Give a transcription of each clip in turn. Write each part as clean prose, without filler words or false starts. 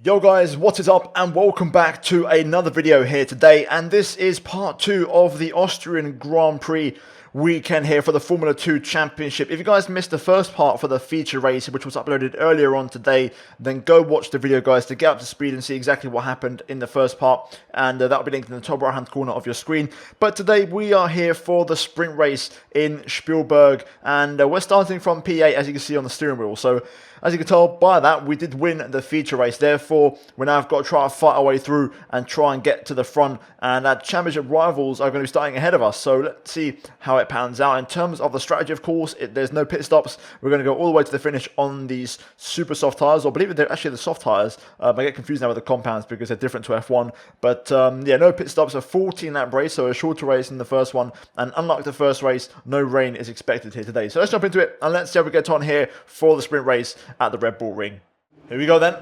Yo guys, what is up and welcome back to another video here today, and this is part 2 of the Austrian Grand Prix weekend here for the Formula 2 Championship. If you guys missed the first part for the feature race, which was uploaded earlier on today, then go watch the video guys to get up to speed and see exactly what happened in the first part, and that'll be linked in the top right hand corner of your screen. But today we are here for the sprint race in Spielberg, and we're starting from P8 as you can see on the steering wheel. So as you can tell by that, we did win the feature race. Therefore, we now have got to try to fight our way through and try and get to the front. And our championship rivals are going to be starting ahead of us. So let's see how it pans out. In terms of the strategy, of course, there's no pit stops. We're going to go all the way to the finish on these super soft tyres. Or believe it, they're actually the soft tyres. I get confused now with the compounds because they're different to F1. But yeah, no pit stops. A 14-lap race, so a shorter race than the first one. And unlike the first race, no rain is expected here today. So let's jump into it and let's see how we get on here for the sprint race at the Red Bull Ring. Here we go then.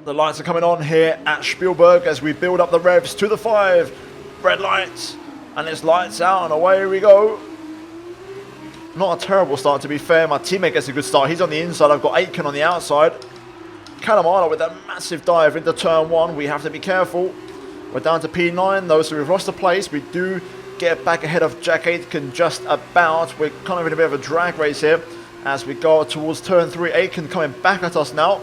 The lights are coming on here at Spielberg as we build up the revs to the 5. Red lights. And it's lights out and away we go. Not a terrible start to be fair. My teammate gets a good start. He's on the inside. I've got Aitken on the outside. Calamara with a massive dive into turn 1. We have to be careful. We're down to P9 though, so we've lost a place. We do get back ahead of Jack Aitken just about. We're kind of in a bit of a drag race here as we go towards turn 3. Aitken coming back at us now.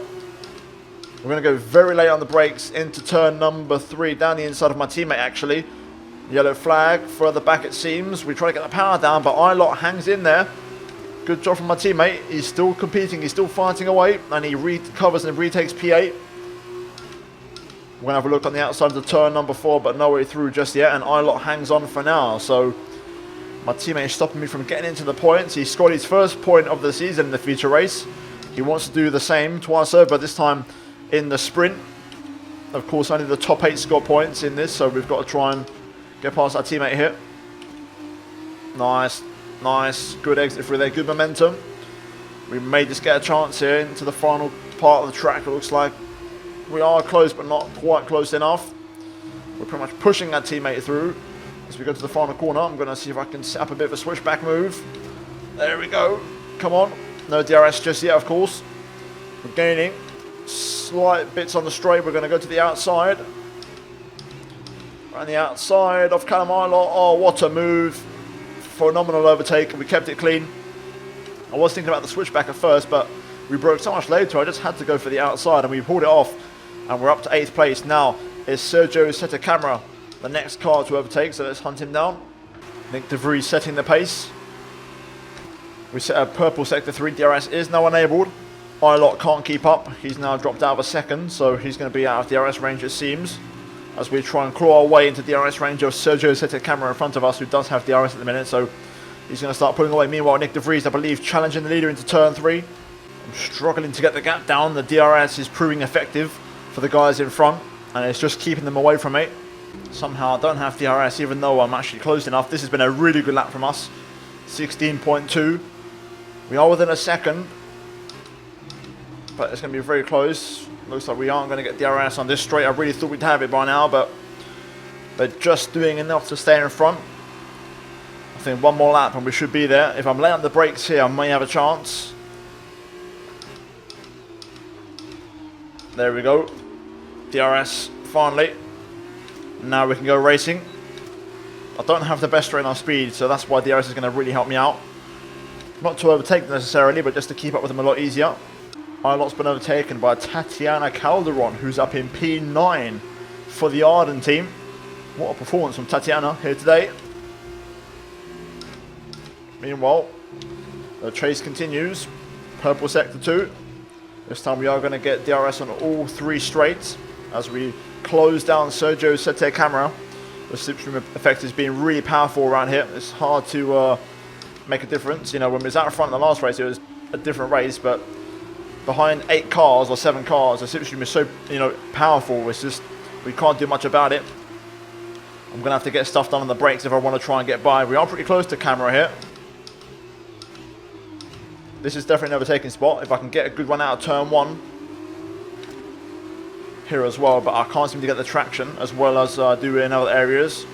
We're going to go very late on the brakes into turn number 3, down the inside of my teammate actually. Yellow flag, further back it seems. We try to get the power down, but Ilott hangs in there. Good job from my teammate. He's still competing, he's still fighting away, and he recovers and retakes P8. We're going to have a look on the outside of the turn number 4, but no way through just yet, and Ilott hangs on for now. So my teammate is stopping me from getting into the points. He scored his first point of the season in the feature race. He wants to do the same twice over, this time in the sprint. Of course, only the top 8 score points in this, so we've got to try and get past our teammate here. Nice, nice, good exit through there, good momentum. We may just get a chance here into the final part of the track. It looks like we are close, but not quite close enough. We're pretty much pushing our teammate through. As we go to the final corner, I'm going to see if I can set up a bit of a switchback move. There we go. Come on. No DRS just yet, of course. We're gaining slight bits on the straight. We're going to go to the outside. Around the outside of Calamara. Oh, what a move. Phenomenal overtake. We kept it clean. I was thinking about the switchback at first, but we broke so much later. I just had to go for the outside, and we pulled it off. And we're up to 8th place. Now is Sergio Camera, the next car to overtake, so let's hunt him down. Nick De Vries setting the pace. We set a purple sector 3. DRS is now enabled. Ilott can't keep up. He's now dropped out of a second, so he's going to be out of DRS range it seems, as we try and claw our way into DRS range of Sergio Camera in front of us, who does have DRS at the minute, so he's going to start pulling away. Meanwhile, Nick De Vries, I believe, challenging the leader into turn 3. I'm struggling to get the gap down. The DRS is proving effective for the guys in front, and it's just keeping them away from me. Somehow I don't have DRS even though I'm actually close enough. This has been a really good lap from us. 16.2. We are within a second, but it's going to be very close. Looks like we aren't going to get DRS on this straight. I really thought we'd have it by now, but they're just doing enough to stay in front. I think one more lap and we should be there. If I'm laying on the brakes here, I may have a chance. There we go. DRS finally. Now we can go racing. I don't have the best straight enough speed, so that's why DRS is going to really help me out. Not to overtake them necessarily, but just to keep up with them a lot easier. Ilott's been overtaken by Tatiana Calderon, who's up in P9 for the Arden team. What a performance from Tatiana here today. Meanwhile, the chase continues. Purple sector 2. This time we are going to get DRS on all 3 straights as we close down Sergio Camera. The slipstream effect is being really powerful around here. It's hard to make a difference. You know, when we was out front in the last race, it was a different race, but behind 8 cars or 7 cars, the slipstream is so, you know, powerful. It's just, we can't do much about it. I'm going to have to get stuff done on the brakes if I want to try and get by. We are pretty close to Camera here. This is definitely an overtaking spot. If I can get a good run out of turn 1 here as well, but I can't seem to get the traction as well as I do in other areas.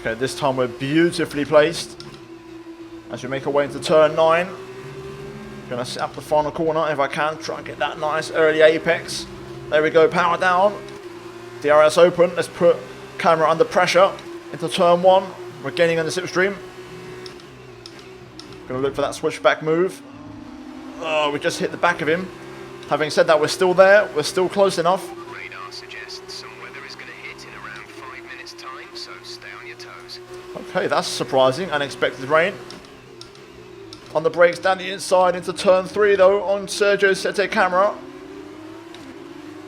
Okay, this time we're beautifully placed as we make our way into turn 9. Going to set up the final corner if I can, try and get that nice early apex. There we go, power down. DRS open. Let's put camera under pressure into turn 1. We're gaining on the slipstream. Gonna look for that switchback move. Oh, we just hit the back of him. Having said that, we're still there. We're still close enough. Radar suggests some weather is going to hit in around 5 minutes' time, so stay on your toes. Okay, that's surprising. Unexpected rain. On the brakes down the inside into turn 3 though on Sergio's Sette camera.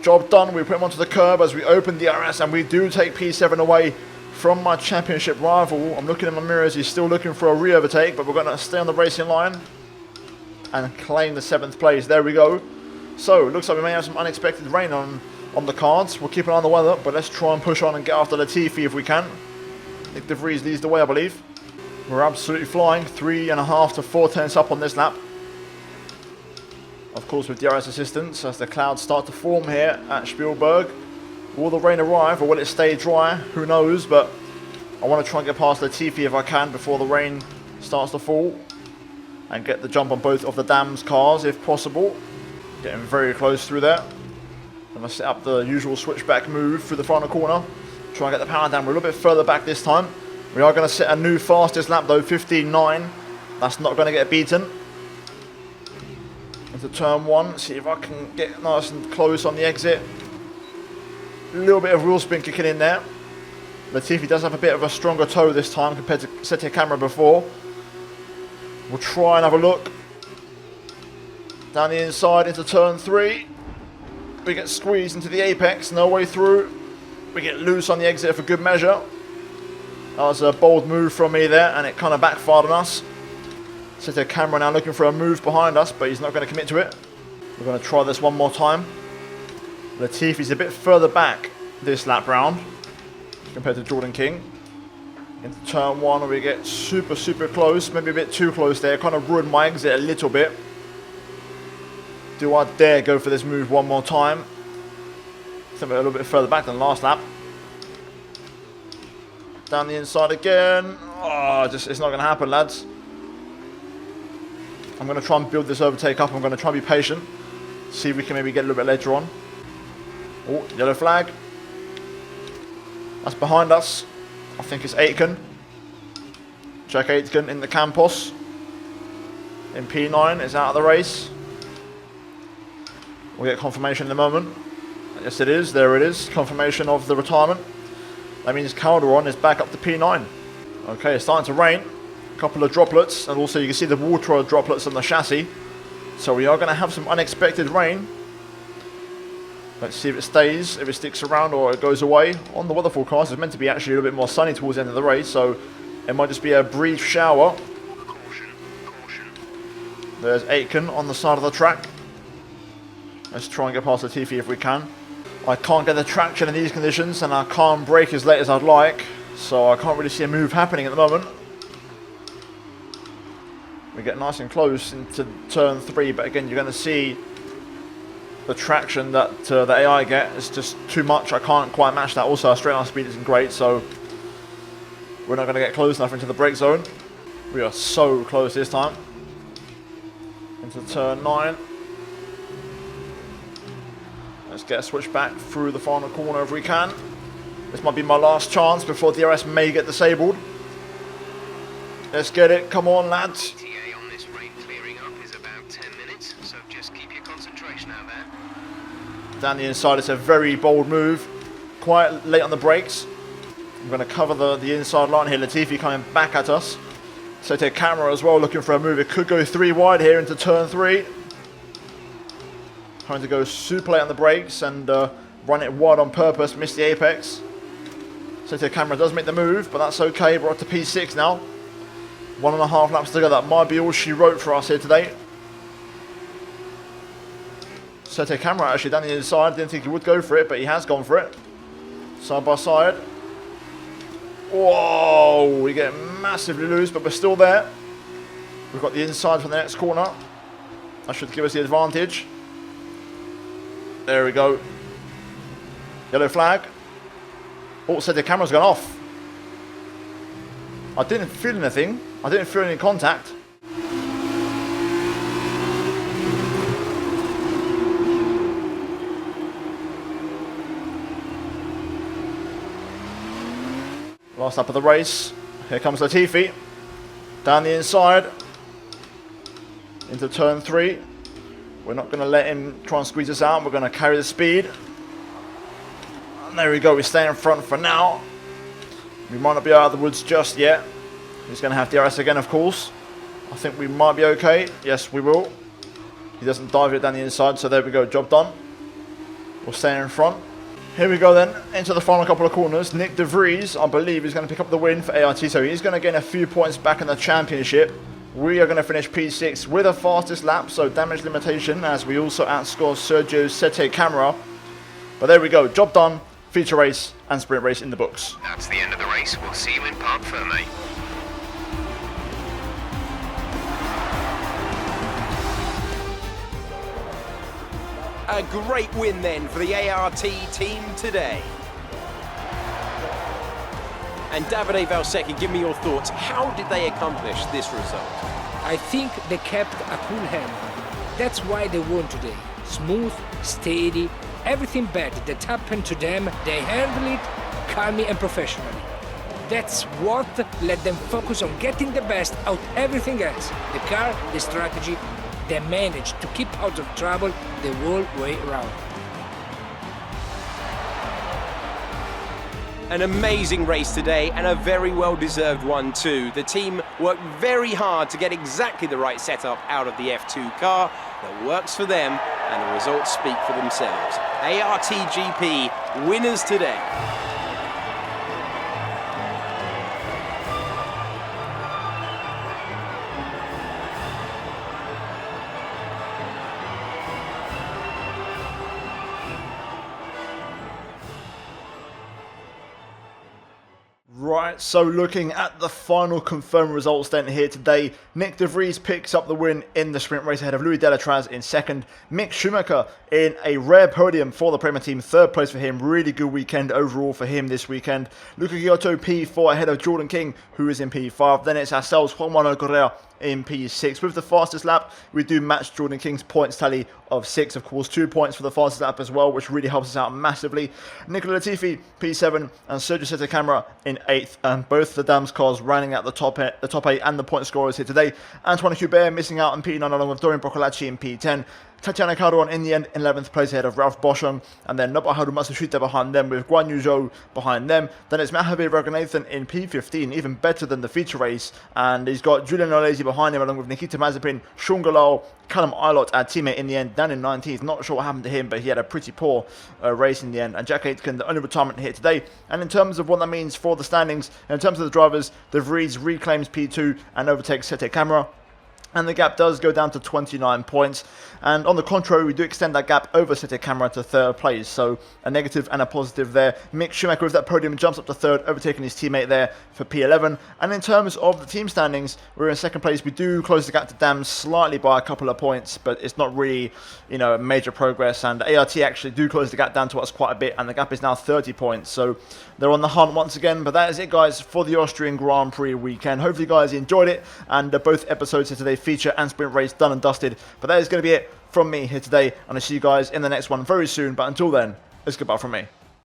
Job done. We put him onto the curb as we open the DRS, and we do take P7 away from my championship rival. I'm looking in my mirrors. He's still looking for a re-overtake, but we're going to stay on the racing line and claim the 7th place. There we go. So, it looks like we may have some unexpected rain on the cards. We'll keep an eye on the weather, but let's try and push on and get after Latifi if we can. Nick De Vries leads the way, I believe. We're absolutely flying. 3.5 to 4 tenths up on this lap. Of course, with DRS assistance, as the clouds start to form here at Spielberg. Will the rain arrive, or will it stay dry? Who knows, but I want to try and get past Latifi if I can before the rain starts to fall. And get the jump on both of the Dam's cars if possible. Getting very close through there. I'm going to set up the usual switchback move through the final corner. Try and get the power down. We're a little bit further back this time. We are going to set a new fastest lap though, 15.9. That's not going to get beaten. Into turn 1. See if I can get nice and close on the exit. A little bit of wheel spin kicking in there. Latifi does have a bit of a stronger toe this time compared to Sette camera before. We'll try and have a look. Down the inside into turn 3. We get squeezed into the apex, no way through. We get loose on the exit for good measure. That was a bold move from me there, and it kind of backfired on us. Sette camera now looking for a move behind us, but he's not going to commit to it. We're going to try this one more time. Latifi's a bit further back this lap round compared to Jordan King. Into turn 1 we get super close, maybe a bit too close there, kind of ruined my exit a little bit. Do I dare go for this move one more time? I think we're a little bit further back than last lap. Down the inside again. Oh, it's not going to happen, lads. I'm going to try and build this overtake up. I'm going to try and be patient. See if we can maybe get a little bit later on. Oh, yellow flag. That's behind us. I think it's Aitken. Jack Aitken in the Campos. In P9 is out of the race. We'll get confirmation in a moment. Yes, it is. There it is. Confirmation of the retirement. That means Calderon is back up to P9. Okay, it's starting to rain. A couple of droplets. And also you can see the water droplets on the chassis. So we are going to have some unexpected rain. Let's see if it stays, if it sticks around or it goes away. On the weather forecast, it's meant to be actually a little bit more sunny towards the end of the race, so it might just be a brief shower. Caution, caution. There's Aitken on the side of the track. Let's try and get past Latifi if we can. I can't get the traction in these conditions, and I can't brake as late as I'd like, so I can't really see a move happening at the moment. We get nice and close into turn 3, but again, you're going to see the traction that the AI get is just too much. I can't quite match that. Also, our straight line speed isn't great, so we're not going to get close enough into the brake zone. We are so close this time. Into turn 9. Let's get a switch back through the final corner if we can. This might be my last chance before DRS may get disabled. Let's get it. Come on, lads. ETA on this rain clearing up is about 10 minutes, so just keep your concentration out there. Down the inside, it's a very bold move. Quite late on the brakes. I'm going to cover the inside line here. Latifi coming back at us. So take camera as well, looking for a move. It could go 3 wide here into turn 3. Trying to go super late on the brakes and run it wide on purpose. Miss the apex. So take camera does make the move, but that's okay. We're up to P6 now. 1.5 laps to go. That might be all she wrote for us here today. So take camera actually down the inside. Didn't think he would go for it, but he has gone for it. Side by side. Whoa, we get massively loose, but we're still there. We've got the inside for the next corner. That should give us the advantage. There we go. Yellow flag. Oh, so the camera's gone off. I didn't feel anything. I didn't feel any contact. Last lap of the race. Here comes Latifi. Down the inside. Into turn 3. We're not going to let him try and squeeze us out. We're going to carry the speed. And there we go. We stay in front for now. We might not be out of the woods just yet. He's going to have DRS again, of course. I think we might be okay. Yes, we will. He doesn't dive it down the inside, so there we go. Job done. We'll stay in front. Here we go then, into the final couple of corners. Nick De Vries, I believe, is going to pick up the win for ART, so he's going to gain a few points back in the championship. We are going to finish P6 with a fastest lap, so damage limitation, as we also outscore Sergio Sette Camera. But there we go, job done, feature race and sprint race in the books. That's the end of the race. We'll see you in Parc Fermé. A great win then for the ART team today. And Davide Valsecchi, give me your thoughts. How did they accomplish this result? I think they kept a cool hand. That's why they won today. Smooth, steady, everything bad that happened to them, they handled it calmly and professionally. That's what let them focus on getting the best out of everything else. The car, the strategy, they managed to keep out of trouble the whole way around. An amazing race today, and a very well-deserved one too. The team worked very hard to get exactly the right setup out of the F2 car that works for them, and the results speak for themselves. ARTGP winners today. Right, so looking at the final confirmed results then here today, Nick De Vries picks up the win in the sprint race ahead of Louis Delatraz in second. Mick Schumacher in a rare podium for the Prema team, third place for him. Really good weekend overall for him this weekend. Luca Giotto P4 ahead of Jordan King, who is in P5. Then it's ourselves, Juan Manuel Correa, in P6. With the fastest lap, we do match Jordan King's points tally of 6, of course, 2 points for the fastest lap as well, which really helps us out massively. Nicola Latifi, P7, and Sergio Sette Camera in 8th, and both the Dams cars running at the top 8 and the point scorers here today. Antoine Hubert missing out on P9 along with Dorian Broccolacci in P10. Tatiana Caron in the end, 11th place ahead of Ralph Boschung, and then Nobuharu Matsushita behind them with Guan Yu Zhou behind them. Then it's Mahavir Raghunathan in P15, even better than the feature race, and he's got Julian Olesi behind him along with Nikita Mazepin, Sean Galal, Callum Ilott, our teammate in the end, down in 19th. Not sure what happened to him, but he had a pretty poor race in the end. And Jack Aitken, the only retirement here today. And in terms of what that means for the standings, in terms of the drivers, De Vries reclaims P2 and overtakes Sette Camera. And the gap does go down to 29 points. And on the contrary, we do extend that gap over Sette Camera to third place. So a negative and a positive there. Mick Schumacher with that podium jumps up to third, overtaking his teammate there for P11. And in terms of the team standings, we're in second place. We do close the gap to Dams slightly by a couple of points, but it's not really, you know, major progress. And ART actually do close the gap down to us quite a bit, and the gap is now 30 points. So they're on the hunt once again. But that is it, guys, for the Austrian Grand Prix weekend. Hopefully you guys enjoyed it, and both episodes of today, feature and sprint race, done and dusted. But that is going to be it from me here today, and I'll see you guys in the next one very soon. But until then, it's goodbye from me.